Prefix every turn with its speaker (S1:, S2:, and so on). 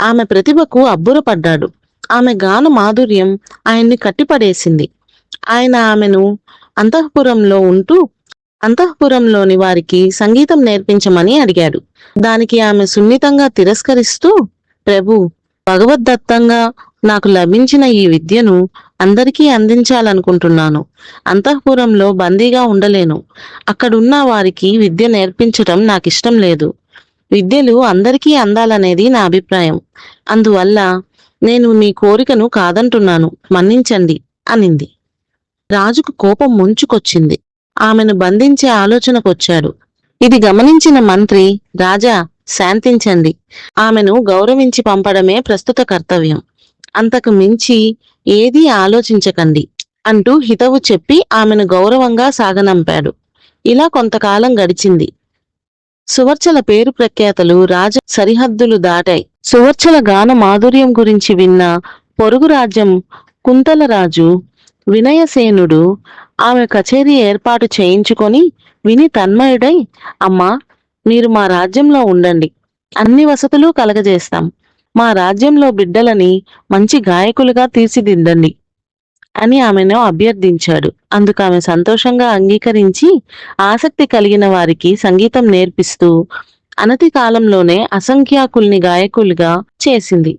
S1: ఆమె ప్రతిభకు అబ్బురపడ్డాడు. ఆమె గాన మాధుర్యం ఆయన్ని కట్టిపడేసింది. ఆయన ఆమెను అంతఃపురంలో ఉంటూ అంతఃపురంలోని వారికి సంగీతం నేర్పించమని అడిగాడు. దానికి ఆమె సున్నితంగా తిరస్కరిస్తూ, ప్రభు, భగవద్దత్తంగా నాకు లభించిన ఈ విద్యను అందరికీ అందించాలనుకుంటున్నాను. అంతఃపురంలో బందీగా ఉండలేను. అక్కడున్న వారికి విద్య నేర్పించటం నాకిష్టం లేదు. విద్యలు అందరికీ అందాలనేది నా అభిప్రాయం. అందువల్ల నేను మీ కోరికను కాదంటున్నాను, మన్నించండి అనింది. రాజుకు కోపం ముంచుకొచ్చింది. ఆమెను బంధించే ఆలోచనకొచ్చాడు. ఇది గమనించిన మంత్రి, రాజా, శాంతించండి. ఆమెను గౌరవించి పంపడమే ప్రస్తుత కర్తవ్యం. అంతకు మించి ఏదీ ఆలోచించకండి అంటూ హితవు చెప్పి ఆమెను గౌరవంగా సాగనంపాడు. ఇలా కొంతకాలం గడిచింది. సువర్చల పేరు ప్రఖ్యాతలు రాజ సరిహద్దులు దాటాయి. సువర్చల గాన మాధుర్యం గురించి విన్న పొరుగు రాజ్యం కుంతలరాజు వినయసేనుడు ఆమె కచేరీ ఏర్పాటు చేయించుకొని విని తన్మయుడై, అమ్మా, మీరు మా రాజ్యంలో ఉండండి. అన్ని వసతులు కలగజేస్తాం. మా రాజ్యంలో బిడ్డలని మంచి గాయకులుగా తీర్చిదిద్దండి అని ఆమెను అభ్యర్థించాడు. అందుకు ఆమె సంతోషంగా అంగీకరించి ఆసక్తి కలిగిన వారికి సంగీతం నేర్పిస్తూ అనతి కాలంలోనే అసంఖ్యాకుల్ని గాయకులుగా చేసింది.